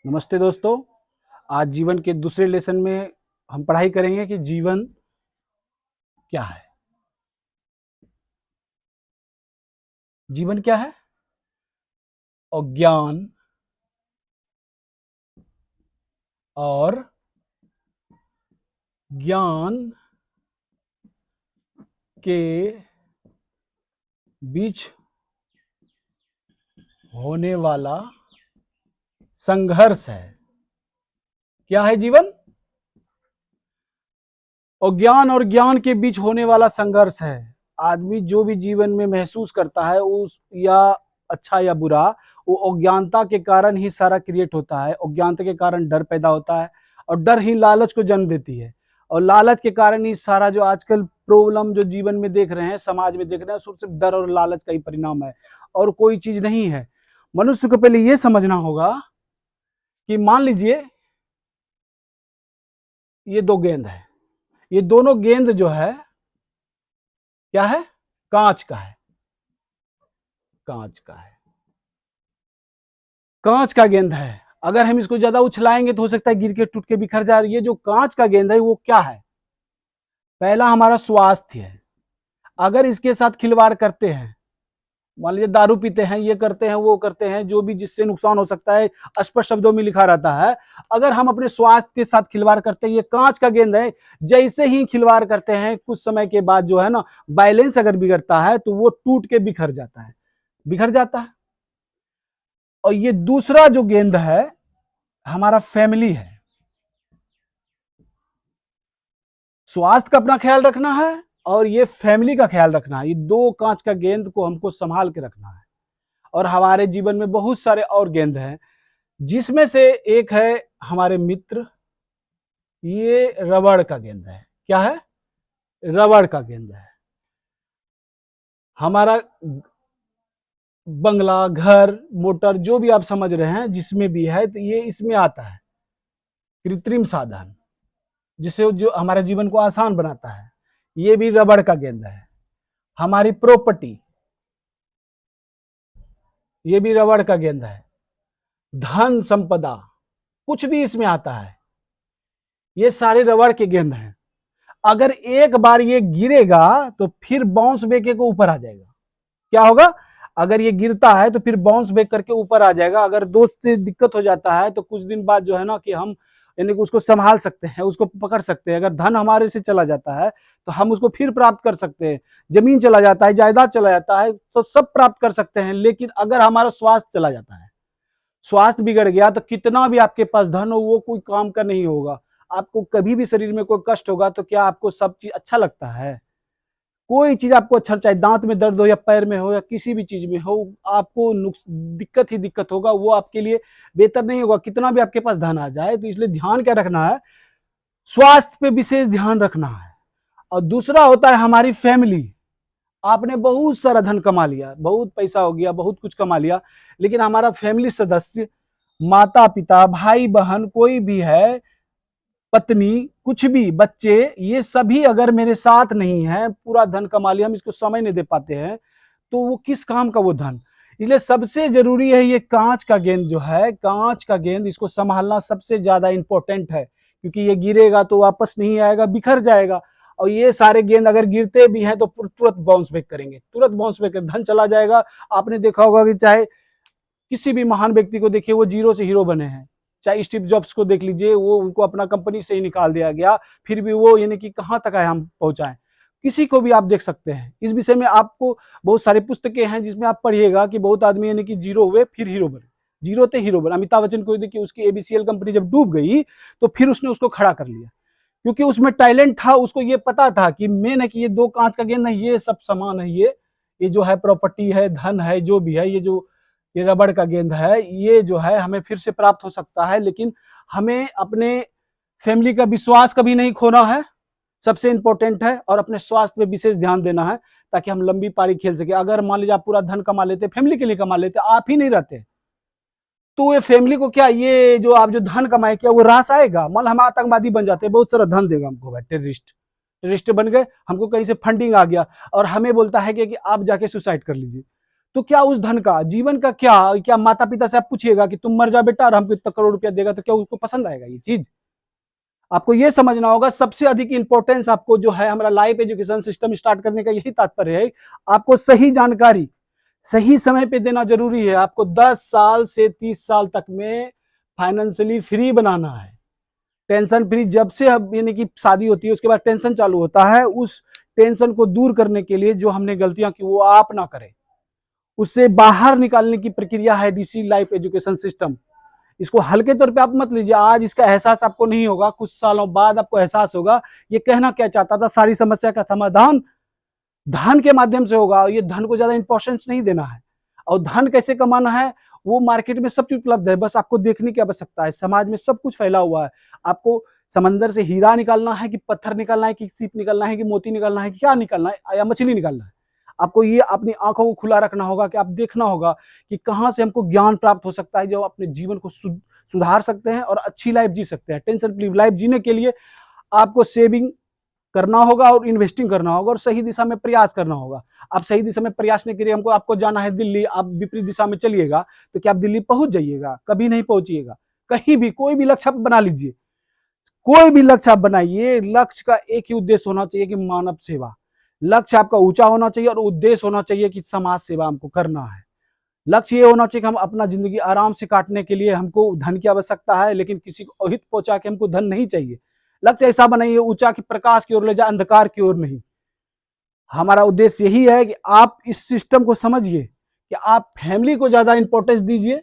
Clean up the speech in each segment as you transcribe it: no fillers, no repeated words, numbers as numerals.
नमस्ते दोस्तों। आज जीवन के दूसरे लेसन में हम पढ़ाई करेंगे कि जीवन क्या है। जीवन क्या है? अज्ञान और ज्ञान के बीच होने वाला संघर्ष है। क्या है जीवन? अज्ञान और ज्ञान के बीच होने वाला संघर्ष है। आदमी जो भी जीवन में महसूस करता है उस या अच्छा या बुरा, वो अज्ञानता के कारण ही सारा क्रिएट होता है। अज्ञानता के कारण डर पैदा होता है और डर ही लालच को जन्म देती है और लालच के कारण ही सारा जो आजकल प्रॉब्लम जो जीवन में देख रहे हैं, समाज में देख रहे हैं, सिर्फ डर और लालच का ही परिणाम है और कोई चीज नहीं है। मनुष्य को पहले ये समझना होगा कि मान लीजिए ये दो गेंद है, ये दोनों गेंद जो है क्या है? कांच का है। कांच का है, कांच का गेंद है। अगर हम इसको ज्यादा उछलाएंगे तो हो सकता है गिर के टूट के बिखर जाए। ये जो कांच का गेंद है वो क्या है? पहला हमारा स्वास्थ्य है। अगर इसके साथ खिलवाड़ करते हैं, मान लीजिए दारू पीते हैं, ये करते हैं, वो करते हैं, जो भी जिससे नुकसान हो सकता है स्पष्ट शब्दों में लिखा रहता है। अगर हम अपने स्वास्थ्य के साथ खिलवाड़ करते हैं, ये कांच का गेंद है, जैसे ही खिलवाड़ करते हैं कुछ समय के बाद जो है ना, बैलेंस अगर बिगड़ता है तो वो टूट के बिखर जाता है, बिखर जाता है। और ये दूसरा जो गेंद है हमारा फैमिली है। स्वास्थ्य का अपना ख्याल रखना है और ये फैमिली का ख्याल रखना है। ये दो कांच का गेंद को हमको संभाल के रखना है। और हमारे जीवन में बहुत सारे और गेंद हैं, जिसमें से एक है हमारे मित्र। ये रबड़ का गेंद है। क्या है? रबड़ का गेंद है। हमारा बंगला, घर, मोटर, जो भी आप समझ रहे हैं, जिसमें भी है, तो ये इसमें आता है। कृत्रिम साधन जिससे जो हमारे जीवन को आसान बनाता है, ये भी रबड़ का गेंद है। हमारी प्रॉपर्टी, ये भी रबड़ का गेंद है। धन संपदा, कुछ भी इसमें आता है, ये सारे रबड़ के गेंद हैं। अगर एक बार ये गिरेगा तो फिर बाउंस बैक के ऊपर आ जाएगा। क्या होगा? अगर ये गिरता है तो फिर बाउंस बैक करके ऊपर आ जाएगा। अगर दोस्त से दिक्कत हो जाता है तो कुछ दिन बाद जो है ना कि हम यानी कि उसको संभाल सकते हैं, उसको पकड़ सकते हैं। अगर धन हमारे से चला जाता है तो हम उसको फिर प्राप्त कर सकते हैं। जमीन चला जाता है, जायदाद चला जाता है, तो सब प्राप्त कर सकते हैं। लेकिन अगर हमारा स्वास्थ्य चला जाता है, स्वास्थ्य बिगड़ गया, तो कितना भी आपके पास धन हो वो कोई काम का नहीं होगा। आपको कभी भी शरीर में कोई कष्ट होगा तो क्या आपको सब चीज अच्छा लगता है? कोई चीज आपको अच्छा, चाहे दांत में दर्द हो या पैर में हो या किसी भी चीज में हो, आपको दिक्कत ही दिक्कत होगा। वो आपके लिए बेहतर नहीं होगा कितना भी आपके पास धन आ जाए। तो इसलिए ध्यान क्या रखना है? स्वास्थ्य पे विशेष ध्यान रखना है। और दूसरा होता है हमारी फैमिली। आपने बहुत सारा धन कमा लिया, बहुत पैसा हो गया, बहुत कुछ कमा लिया, लेकिन हमारा फैमिली सदस्य, माता पिता, भाई बहन, कोई भी है, पत्नी, कुछ भी, बच्चे, ये सभी अगर मेरे साथ नहीं है, पूरा धन कमा लिया, हम इसको समय नहीं दे पाते हैं, तो वो किस काम का वो धन? इसलिए सबसे जरूरी है ये कांच का गेंद जो है, कांच का गेंद, इसको संभालना सबसे ज्यादा इंपॉर्टेंट है। क्योंकि ये गिरेगा तो वापस नहीं आएगा, बिखर जाएगा। और ये सारे गेंद अगर गिरते भी हैं तो तुरंत बाउंस बैक करेंगे, तुरंत बाउंस बैक, धन चला जाएगा। आपने देखा होगा कि चाहे किसी भी महान व्यक्ति को देखिए, वो जीरो से हीरो बने हैं। चाहे स्टीव जॉब्स को देख लीजिए, वो उनको अपना कंपनी से ही निकाल दिया गया, फिर भी वो यानी कि कहां तक आए, हम पहुंचाए। किसी को भी आप देख सकते हैं। इस विषय में आपको बहुत सारी पुस्तकें हैं जिसमें आप पढ़िएगा कि बहुत आदमी यानी कि जीरो हुए फिर हीरो बने, जीरो थे हीरो बने। अमिताभ बच्चन को देखिए, उसकी एबीसीएल कंपनी जब डूब गई तो फिर उसने उसको खड़ा कर लिया, क्योंकि उसमें टैलेंट था। उसको ये पता था कि मेन है कि ये दो कांच का गेंद है, ये सब सामान है, ये जो है प्रॉपर्टी है, धन है, जो भी है, ये रबड़ का गेंद है, ये जो है हमें फिर से प्राप्त हो सकता है। लेकिन हमें अपने फैमिली का विश्वास कभी नहीं खोना है, सबसे इंपॉर्टेंट है। और अपने स्वास्थ्य पे विशेष ध्यान देना है ताकि हम लंबी पारी खेल सके। अगर मान लीजिए आप पूरा धन कमा लेते, फैमिली के लिए कमा लेते, आप ही नहीं रहते, तो ये फैमिली को क्या, ये जो आप जो धन कमाए, क्या वो रास आएगा? मान हम आतंकवादी बन जाते, बहुत सारा धन देगा हमको, भाई टेररिस्ट बन गए, हमको कहीं से फंडिंग आ गया और हमें बोलता है कि आप जाके सुसाइड कर लीजिए, तो क्या उस धन का, जीवन का क्या, क्या माता पिता से आप पूछिएगा कि तुम मर जा बेटा और हमको इतना करोड़ रुपया देगा, तो क्या उसको पसंद आएगा ये चीज? आपको ये समझना होगा, सबसे अधिक इंपॉर्टेंस आपको जो है हमारा लाइफ एजुकेशन सिस्टम स्टार्ट करने का यही तात्पर्य है। आपको सही जानकारी सही समय पे देना जरूरी है। आपको 10 साल से 30 साल तक में फाइनेंशियली फ्री बनाना है, टेंशन फ्री। जब से अब यानी कि शादी होती है उसके बाद टेंशन चालू होता है, उस टेंशन को दूर करने के लिए जो हमने गलतियां की वो आप ना करें, उससे बाहर निकालने की प्रक्रिया है डीसी लाइफ एजुकेशन सिस्टम। इसको हल्के तौर पे आप मत लीजिए। आज इसका एहसास आपको नहीं होगा, कुछ सालों बाद आपको एहसास होगा ये कहना क्या चाहता था। सारी समस्या का समाधान धन के माध्यम से होगा। ये धन को ज्यादा इंपॉर्टेंस नहीं देना है। और धन कैसे कमाना है, वो मार्केट में सब चीज उपलब्ध है, बस आपको देखने की आवश्यकता है। समाज में सब कुछ फैला हुआ है। आपको समंदर से हीरा निकालना है कि पत्थर निकालना है कि सीप निकालना है कि मोती निकालना है कि क्या निकालना है, या मछली निकालना है, आपको ये अपनी आंखों को खुला रखना होगा कि आप देखना होगा कि कहां से हमको ज्ञान प्राप्त हो सकता है जो अपने जीवन को सुधार सकते हैं और अच्छी लाइफ जी सकते हैं। टेंशन फ्री लाइफ जीने के लिए आपको सेविंग करना होगा और इन्वेस्टिंग करना होगा और सही दिशा में प्रयास करना होगा। आप सही दिशा में प्रयास नहीं करिए, हमको आपको जाना है दिल्ली, आप विपरीत दिशा में चलिएगा तो क्या आप दिल्ली पहुंच जाइएगा? कभी नहीं पहुंचिएगा। कहीं भी कोई भी लक्ष्य आप बना लीजिए, कोई भी लक्ष्य आप बनाइए, लक्ष्य का एक ही उद्देश्य होना चाहिए कि मानव सेवा। लक्ष्य आपका ऊंचा होना चाहिए और उद्देश्य होना चाहिए कि समाज सेवा हमको करना है। लक्ष्य ये होना चाहिए कि हम अपना जिंदगी आराम से काटने के लिए हमको धन की आवश्यकता है, लेकिन किसी को अहित पहुंचा के हमको धन नहीं चाहिए। लक्ष्य ऐसा बनाइए ऊंचा कि प्रकाश की ओर ले जाए, अंधकार की ओर नहीं। हमारा उद्देश्य यही है कि आप इस सिस्टम को समझिए कि आप फैमिली को ज्यादा इंपॉर्टेंस दीजिए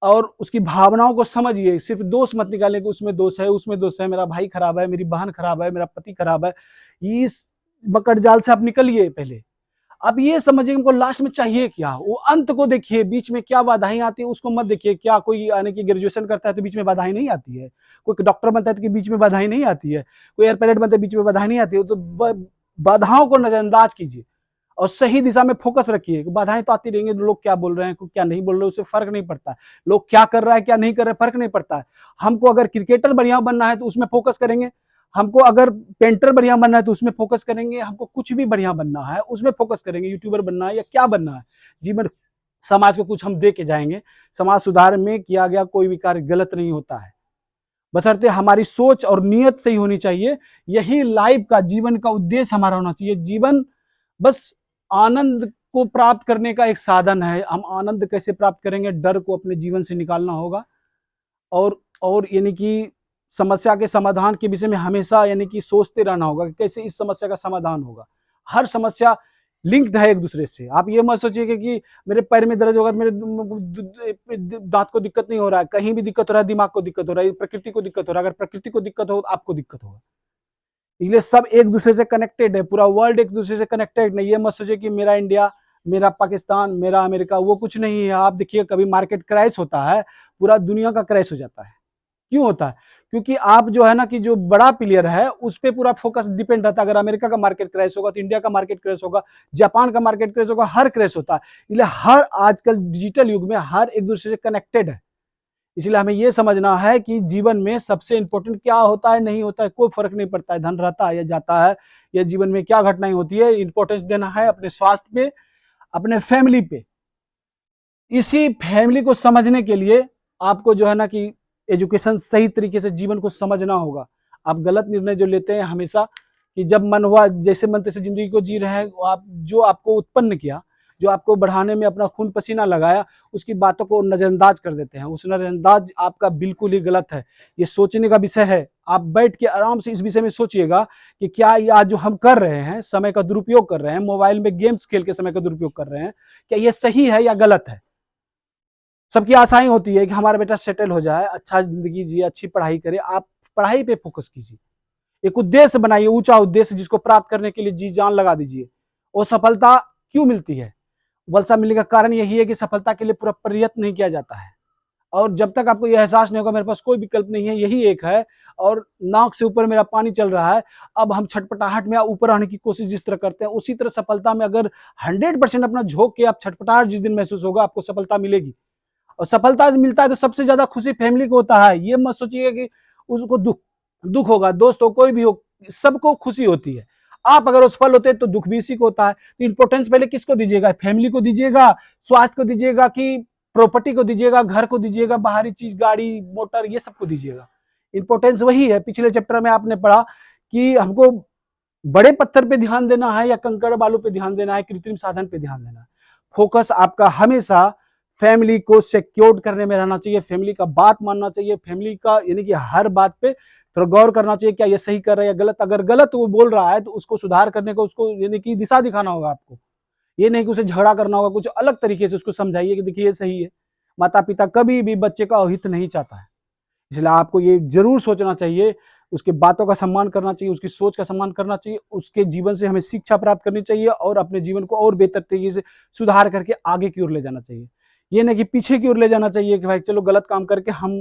और उसकी भावनाओं को समझिए। सिर्फ दोष मत निकालें कि उसमें दोष है, उसमें दोष है, मेरा भाई खराब है, मेरी बहन खराब है, मेरा पति खराब है। इस मकड़ जाल से आप निकलिए। पहले आप ये समझिए हमको लास्ट में चाहिए क्या, वो अंत को देखिए। बीच में क्या बाधाएं आती है उसको मत देखिए। क्या कोई यानी कि ग्रेजुएशन करता है तो बीच में बाधाएं नहीं आती है? कोई डॉक्टर बनता है तो बीच में बाधाएं नहीं आती है? कोई एयर पायलट बनता है बीच में बाधाएं नहीं आती है? तो बाधाओं को नजरअंदाज कीजिए और सही दिशा में फोकस रखिए। बाधाएं तो आती रहेंगी, लोग क्या बोल रहे हैं क्या नहीं बोल रहे हैं उससे फर्क नहीं पड़ता है। लोग क्या कर रहा है क्या नहीं कर रहे फर्क नहीं पड़ता है। हमको अगर क्रिकेटर बढ़िया बनना है तो उसमें फोकस करेंगे, हमको अगर पेंटर बढ़िया बनना है तो उसमें फोकस करेंगे, हमको कुछ भी बढ़िया बनना है उसमें फोकस करेंगे। यूट्यूबर बनना है या क्या बनना है, जीवन समाज को कुछ हम दे के जाएंगे। समाज सुधार में किया गया कोई भी कार्य गलत नहीं होता है, बशर्ते हमारी सोच और नियत सही होनी चाहिए। यही लाइफ का जीवन का उद्देश्य हमारा होना चाहिए। जीवन बस आनंद को प्राप्त करने का एक साधन है। हम आनंद कैसे प्राप्त करेंगे, डर को अपने जीवन से निकालना होगा और यानी कि समस्या के समाधान के विषय में हमेशा यानी कि सोचते रहना होगा कि कैसे इस समस्या का समाधान होगा। हर समस्या लिंक्ड है एक दूसरे से। आप ये मत सोचिए कि मेरे पैर में दर्द होगा, मेरे दांत को दिक्कत नहीं हो रहा है, कहीं भी दिक्कत हो रहा है, दिमाग को दिक्कत हो रहा है, प्रकृति को दिक्कत हो रहा है। अगर प्रकृति को दिक्कत हो तो आपको दिक्कत होगा। इसलिए सब एक दूसरे से कनेक्टेड है, पूरा वर्ल्ड एक दूसरे से कनेक्टेड नहीं। ये मत सोचिए कि मेरा इंडिया, मेरा पाकिस्तान, मेरा अमेरिका, वो कुछ नहीं है। आप देखिए कभी मार्केट क्रैश होता है, पूरा दुनिया का क्रैश हो जाता है। क्यों होता है? क्योंकि आप जो है ना कि जो बड़ा प्लेयर है उस पर पूरा फोकस डिपेंड रहता है। अगर अमेरिका का मार्केट क्रैश होगा तो इंडिया का मार्केट क्रैश होगा, जापान का मार्केट क्रैश होगा, हर क्रैश होता है। इसलिए हर आजकल डिजिटल युग में हर एक दूसरे से कनेक्टेड है। इसलिए हमें यह समझना है कि जीवन में सबसे इंपॉर्टेंट क्या होता है नहीं होता है कोई फर्क नहीं पड़ता है, धन रहता है या जाता है, या जीवन में क्या घटनाएं होती है। इंपॉर्टेंस देना है अपने स्वास्थ्य पे, अपने फैमिली पे। इसी फैमिली को समझने के लिए आपको जो है ना कि एजुकेशन सही तरीके से जीवन को समझना होगा। आप गलत निर्णय जो लेते हैं हमेशा कि जब मन हुआ जैसे मन तैसे जिंदगी को जी रहे हैं, आप जो आपको उत्पन्न किया, जो आपको बढ़ाने में अपना खून पसीना लगाया, उसकी बातों को नजरअंदाज कर देते हैं। उस नजरअंदाज आपका बिल्कुल ही गलत है। ये सोचने का विषय है। आप बैठ के आराम से इस विषय में सोचिएगा कि क्या ये आज जो हम कर रहे हैं, समय का दुरुपयोग कर रहे हैं, मोबाइल में गेम्स खेल के समय का दुरुपयोग कर रहे हैं, क्या ये सही है या गलत है? सबकी आशाएं होती है कि हमारा बेटा सेटल हो जाए, अच्छा जिंदगी जिए, अच्छी पढ़ाई करे। आप पढ़ाई पे फोकस कीजिए, एक उद्देश्य बनाइए, ऊंचा उद्देश्य जिसको प्राप्त करने के लिए जी जान लगा दीजिए। और सफलता क्यों मिलती है? वलसा मिलने का कारण यही है कि सफलता के लिए पूरा प्रयत्न नहीं किया जाता है। और जब तक आपको यह एहसास नहीं होगा मेरे पास कोई विकल्प नहीं है, यही एक है और नाक से ऊपर मेरा पानी चल रहा है, अब हम छटपटाहट में ऊपर आने की कोशिश जिस तरह करते हैं, उसी तरह सफलता में अगर 100% अपना झोंक के आप छटपटाहट जिस दिन महसूस होगा, आपको सफलता मिलेगी। और सफलता मिलता है तो सबसे ज्यादा खुशी फैमिली को होता है। ये मत सोचिए कि उसको दुख दुख होगा, दोस्त हो कोई भी हो, सबको खुशी होती है। आप अगर असफल होते तो दुख भी इसी को होता है। तो इंपॉर्टेंस पहले किसको दीजिएगा? फैमिली को दीजिएगा, स्वास्थ्य को दीजिएगा, कि प्रॉपर्टी को दीजिएगा, घर को दीजिएगा, बाहरी चीज, गाड़ी मोटर, ये सबको दीजिएगा? इंपॉर्टेंस वही है। पिछले चैप्टर में आपने पढ़ा कि हमको बड़े पत्थर पे ध्यान देना है या कंकड़ बालू पे ध्यान देना है, कृत्रिम साधन पे ध्यान देना है। फोकस आपका हमेशा फैमिली को सिक्योर करने में रहना चाहिए, फैमिली का बात मानना चाहिए, फैमिली का यानी कि हर बात पे थोड़ा गौर करना चाहिए, क्या ये सही कर रहा है या गलत। अगर गलत वो बोल रहा है तो उसको सुधार करने को, उसको यानी कि दिशा दिखाना होगा आपको। ये नहीं कि उसे झगड़ा करना होगा, कुछ अलग तरीके से उसको समझाइए कि देखिए ये सही है। माता पिता कभी भी बच्चे का अहित नहीं चाहता है, इसलिए आपको ये जरूर सोचना चाहिए, उसके बातों का सम्मान करना चाहिए, उसकी सोच का सम्मान करना चाहिए, उसके जीवन से हमें शिक्षा प्राप्त करनी चाहिए और अपने जीवन को और बेहतर तरीके से सुधार करके आगे की ओर ले जाना चाहिए। ये नहीं कि पीछे की ओर ले जाना चाहिए कि भाई चलो गलत काम करके हम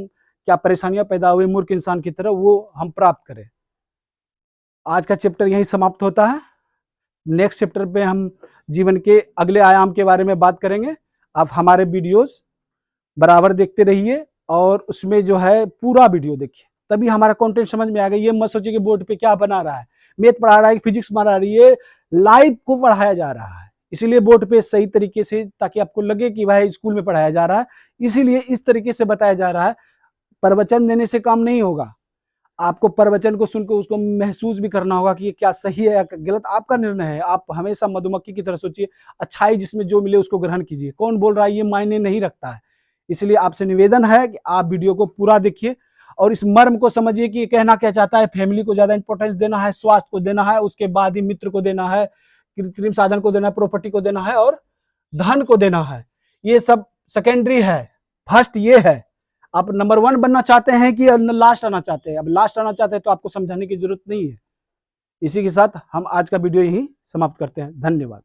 क्या परेशानियां पैदा हुई मूर्ख इंसान की तरह, वो हम प्राप्त करें। आज का चैप्टर यहीं समाप्त होता है। नेक्स्ट चैप्टर पे हम जीवन के अगले आयाम के बारे में बात करेंगे। आप हमारे वीडियोस बराबर देखते रहिए और उसमें जो है पूरा वीडियो देखिए, तभी हमारा कंटेंट समझ में आ गया। ये मत सोचिए कि बोर्ड पे क्या बना रहा है, मैथ पढ़ा रहा है, फिजिक्स पढ़ा रही है, लाइव को पढ़ाया जा रहा है, इसीलिए बोर्ड पे सही तरीके से, ताकि आपको लगे कि भाई स्कूल में पढ़ाया जा रहा है, इसीलिए इस तरीके से बताया जा रहा है। प्रवचन देने से काम नहीं होगा, आपको प्रवचन को सुनकर उसको महसूस भी करना होगा कि ये क्या सही है या गलत, आपका निर्णय है। आप हमेशा मधुमक्खी की तरह सोचिए, अच्छाई जिसमें जो मिले उसको ग्रहण कीजिए, कौन बोल रहा है ये मायने नहीं रखता है। इसलिए आपसे निवेदन है कि आप वीडियो को पूरा देखिए और इस मर्म को समझिए कि ये कहना क्या चाहता है। फैमिली को ज्यादा इंपॉर्टेंस देना है, स्वास्थ्य को देना है, उसके बाद ही मित्र को देना है, कृत्रिम साधन को देना है, प्रॉपर्टी को देना है और धन को देना है। ये सब सेकेंडरी है, फर्स्ट ये है। आप नंबर 1 बनना चाहते हैं कि लास्ट आना चाहते हैं? अब लास्ट आना चाहते हैं तो आपको समझाने की जरूरत नहीं है। इसी के साथ हम आज का वीडियो यहीं समाप्त करते हैं। धन्यवाद।